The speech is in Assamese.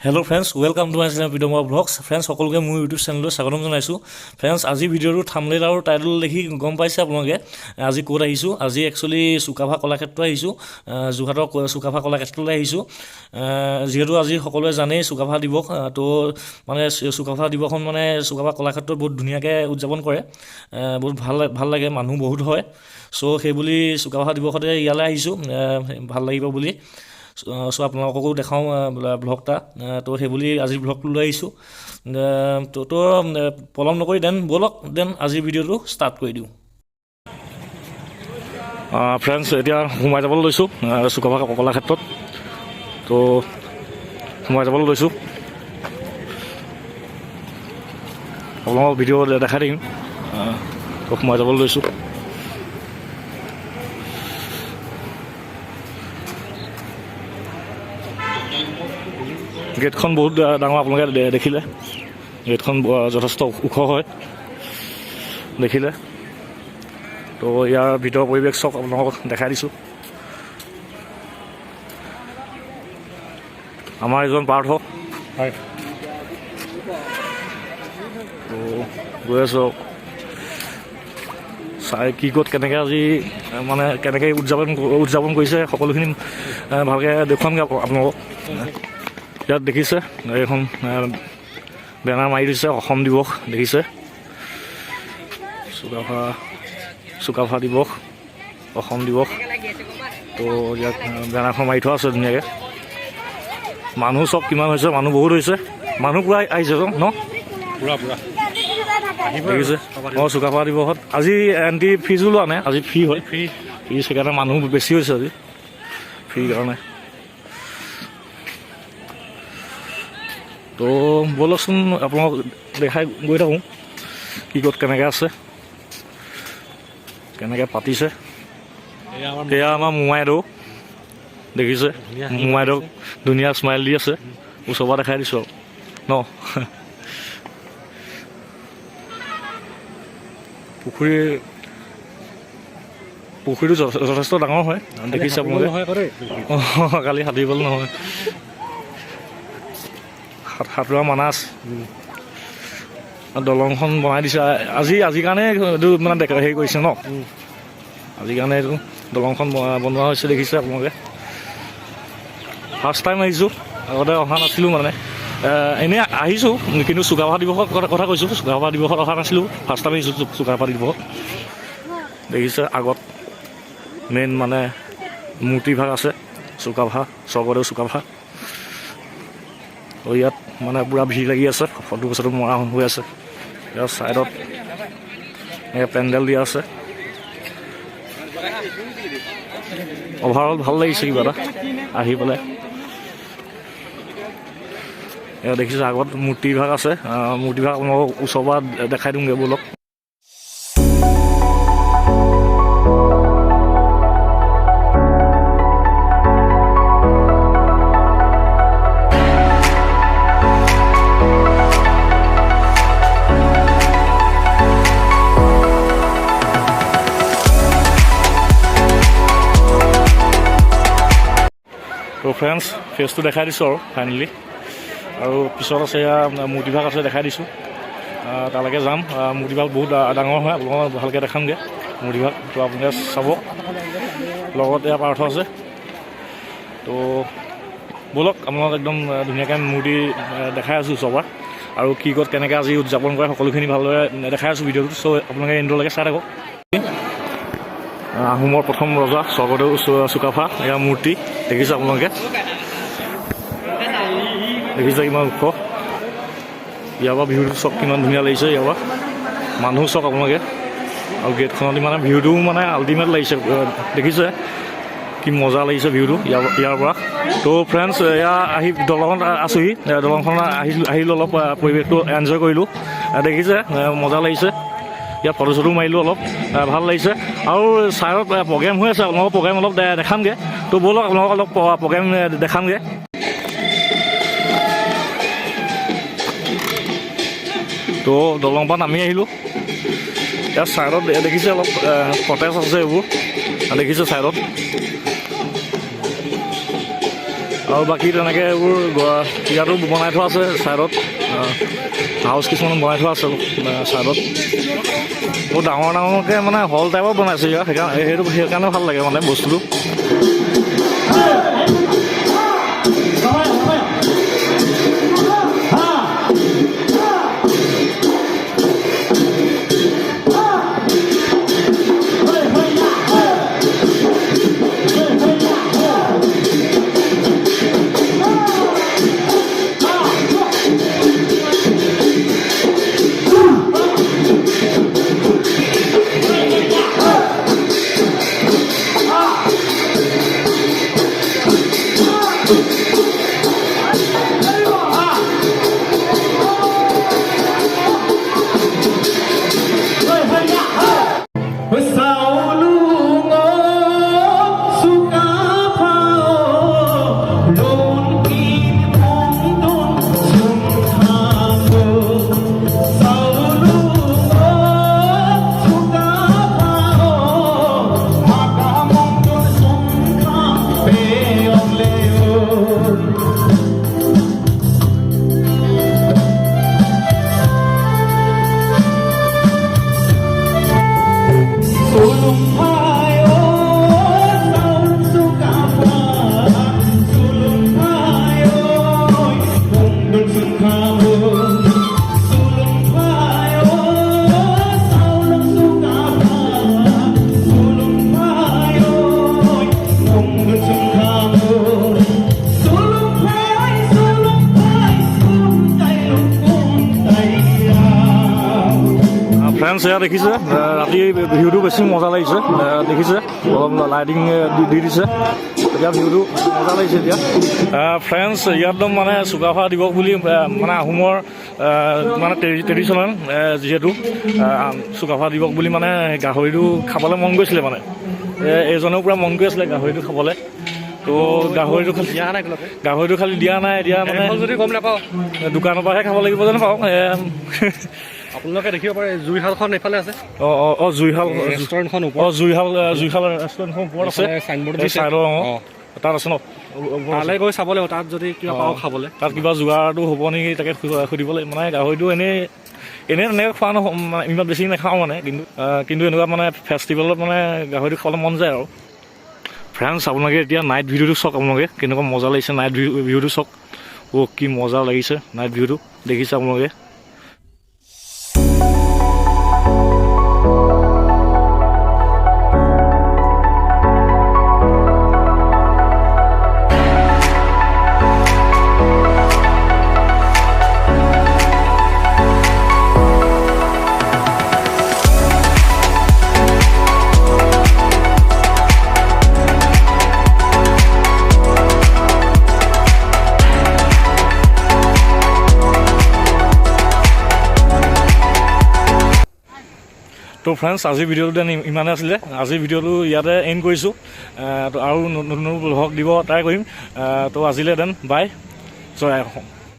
Hello friends, welcome to my channel Pidomar Vlogs. Friends, সকলোকে মোৰ YouTube চেনেললৈ স্বাগতম জনাইছো। Friends, আজি ভিডিঅ'টো থাম্বনেইল আৰু টাইটেল দেখি গম পাইছে আপোনালোকে আজি ক'ত আহিছো। আজি একচুয়ালি সুকাভা কলাক্ষেত্ৰ আহিছো। যোৰহাটৰ সুকাভা কলাক্ষেত্ৰলৈ আহিছো। যেহেতু আজি সকলোৱে জানে সুকাভা দিৱস, তো মানে সুকাভা দিৱসখন মানে সুকাভা কলাক্ষেত্ৰত বহুত ধুনীয়াকৈ উদযাপন কৰে। বহুত ভাল লাগে, মানুহ বহুত হয়। সো সেই বুলি সুকাভা দিৱসতে ইয়ালৈ আহিছো, ভাল লাগিব বুলি। সো আপোনালোককো দেখাওঁ ব্লগটা, তো সেই বুলি আজিৰ ব্লগটো লৈ আহিছোঁ। তো পলম নকৰি ব'লক আজিৰ ভিডিঅ'টো ষ্টাৰ্ট কৰি দিওঁ। ফ্ৰেণ্ডছ, এতিয়া সোমাই যাবলৈ লৈছোঁ সুকাভা কলাক্ষেত্ৰত। তো সোমাই যাবলৈ লৈছোঁ, আপোনালোকক ভিডিঅ' দেখাই দিম। তো সোমাই যাবলৈ লৈছোঁ। গেটখন বহুত ডাঙৰ, আপোনালোকে দেখিলে। গেটখন যথেষ্ট ওখ হয় দেখিলে। তো ইয়াৰ ভিতৰৰ পৰিৱেশ চব আপোনালোকক দেখাই দিছোঁ। আমাৰ এজন পাৰ্থ হয়, তো গৈ আছোঁ চাই কি ক'ত কেনেকৈ আজি মানে কেনেকৈ উদযাপন কৰিছে সকলোখিনি ভালকৈ দেখুৱামগৈ আপোনালোকক। ইয়াত দেখিছে এইখন বেনাৰ মাৰি দিছে, অসম দিৱস দেখিছে, সুকাভা দিৱস, অসম দিৱস। তো ইয়াত বেনাৰখন মাৰি থোৱা আছে ধুনীয়াকৈ। মানুহ চব কিমান হৈছে, মানুহ বহুত হৈছে, মানুহ পূৰা আহিছে ন, পূৰা দেখিছে। অঁ, সুকাভা দিৱসত আজি এণ্ট্ৰি ফিজো লোৱা নাই, আজি ফ্ৰী হয়, ফ্ৰী সেইকাৰণে মানুহ বেছি হৈছে আজি, ফ্ৰী কাৰণে। তো ব'লকচোন আপোনালোক দেখাই গৈ থাকোঁ কি ক'ত কেনেকৈ আছে, কেনেকৈ পাতিছে। এয়া আমাৰ মোমাইদেউ দেখিছে, মোমাইদেউ ধুনীয়া স্মাইল দি আছে, ওচৰৰ পৰা দেখাই দিছোঁ আৰু ন। পুখুৰীটো যথেষ্ট ডাঙৰ হয়, দেখিছে আপোনালোকে। অঁ, কালি সাঁতুৰিবলৈ নহয়, সাঁতোৰা মানা আছে। দলংখন বনাই দিছে আজিৰ কাৰণে এইটো মানে হেৰি কৰিছে ন, আজিৰ কাৰণে এইটো দলংখন বনোৱা হৈছে দেখিছে আপোনালোকে। ফাৰ্ষ্ট টাইম আহিছোঁ, আগতে অহা নাছিলোঁ মানে, এনেই আহিছোঁ কিন্তু সুকাভা দিৱসৰ কথা কৈছোঁ। সুকাভা দিৱসত অহা নাছিলোঁ, ফাৰ্ষ্ট টাইম আহিছোঁ সুকাভা দিৱসত। দেখিছে আগত মেইন মানে মূৰ্তিভাগ আছে, সুকাভা, স্বৰ্গদেউ সুকাভা। তো ইয়াত মানে পূৰা ভিৰ লাগি আছে, ফটো চটো মৰা হৈ আছে। ইয়াৰ ছাইডত পেণ্ডেল দিয়া আছে। অভাৰঅল ভাল লাগিছে কিবা এটা আহি পেলাই। এয়া দেখিছে আগত মূৰ্তিভাগ আছে, মূৰ্তিভাগ আপোনালোকক ওচৰৰ পৰা দেখাই দিওঁগৈ ব'লক। তো ফ্ৰেণ্ডছ, ফেচটো দেখাই দিছোঁ আৰু ফাইনেলি। আৰু পিছত আছে এয়া মূৰ্তিভাগ আছে, দেখাই দিছোঁ। তালৈকে যাম। মূৰ্তিভাগ বহুত ডাঙৰ হয়, আপোনালোকক ভালকৈ দেখামগৈ মূৰ্তিভাগ। তো আপোনালোকে চাব, লগত এয়া পাৰ্থ আছে। তো ব'লক আপোনালোক একদম ধুনীয়াকৈ মূৰ্তি দেখাই আছোঁ ওচৰৰ পৰা, আৰু কি ক'ত কেনেকৈ আজি উদযাপন কৰে সকলোখিনি ভালদৰে দেখাই আছোঁ ভিডিঅ'টোত। চ' আপোনালোকে এণ্ডলৈকে চাই থাকক। আহোমৰ প্ৰথম ৰজা স্বৰ্গদেউ সুকাভা, এয়া মূৰ্তি দেখিছে আপোনালোকে। দেখিছে কিমান ওখ। ইয়াৰ পৰা ভিউটো চব কিমান ধুনীয়া লাগিছে, ইয়াৰ পৰা মানুহ চব আপোনালোকে। আৰু গেটখনত মানে ভিউটোও মানে আল্টিমেট লাগিছে, দেখিছে কি মজা লাগিছে ভিউটো ইয়াৰ পৰা। তো ফ্ৰেণ্ডছ, এয়া আহি দলঙত আছোঁহি, দলংখনত আহিলোঁ, অলপ পৰিৱেশটো এনজয় কৰিলোঁ। দেখিছে মজা লাগিছে, ইয়াত ফটো চটো মাৰিলোঁ, অলপ ভাল লাগিছে। আৰু ছাইডত প্ৰগ্ৰেম হৈ আছে, আপোনালোকৰ প্ৰগ্ৰেম অলপ দেখামগৈ। তো ব'লক আপোনালোকক অলপ প্ৰগ্ৰেম দেখামগৈ। তো দলং পৰা নামি আহিলোঁ। ইয়াৰ ছাইডত দেখিছে অলপ কটেজ আছে, এইবোৰ দেখিছে ছাইডত। আৰু বাকী তেনেকৈ এইবোৰ ইয়াতো বনাই থোৱা আছে ছাইডত হাউচ কিছুমান বনাই থোৱা আছে ছাইডত বহুত ডাঙৰ ডাঙৰকৈ মানে হল টাইপৰ বনাইছে ইয়াত সেইকাৰণে ভাল লাগে মানে বস্তুটো ফ্ৰেণ্ডছ এয়া দেখিছে ৰাতি ভিউটো বেছি মজা লাগিছে দেখিছে অলপ লাইটিং দি দিছে এতিয়া ভিউটো মজা লাগিছে এতিয়া ফ্ৰেণ্ডছ ইয়াত মানে চুকাফা দিৱস বুলি মানে আহোমৰ মানে ট্ৰেডিশ্যনেল যিহেতু চুকাফা দিৱস বুলি মানে গাহৰিটো খাবলৈ মন গৈছিলে মানে এইজনেও পূৰা মন গৈ আছিলে গাহৰিটো খাবলৈ তো গাহৰিটো খালি দিয়া নাই এতিয়া মানে যদি গম নাপাওঁ দোকানৰ পৰাহে খাব লাগিব যেন পাওঁ আপোনালোকে দেখিব পাৰে জুইশালখন এইফালে আছে জুইশাল ৰেষ্টুৰেণ্টখন জুইশাল ৰেষ্টুৰেণ্টখন ওপৰত আছে চাইনবোৰ্ড চাইডৰ তাত আছে ন তালৈ গৈ চাব লাগিব তাত যদি কিবা পাওঁ খাবলৈ তাত কিবা যোগাৰটো হ'ব নেকি তাকে সুধিব লাগিব মানে গাহৰিটো এনেই তেনেকৈ খোৱা ইমান বেছি নাখাওঁ মানে কিন্তু এনেকুৱা মানে ফেষ্টিভেলত মানে গাহৰিটো খাবলৈ মন যায় আৰু ফ্ৰেণ্ডছ আপোনালোকে এতিয়া নাইট ভিডিঅ'টো চাওক আপোনালোকে কেনেকুৱা মজা লাগিছে নাইট ভিউটো চাওক কি মজা লাগিছে নাইট ভিউটো দেখিছে আপোনালোকে তো ফ্ৰেণ্ডছ আজিৰ ভিডিঅ'টো ইমানে আছিলে আজিৰ ভিডিঅ'টো ইয়াতে এণ্ড কৰিছোঁ তো আৰু নতুন ব্লগ দিব ট্ৰাই কৰিম তো আজিলৈ দেন বাই জয় অসম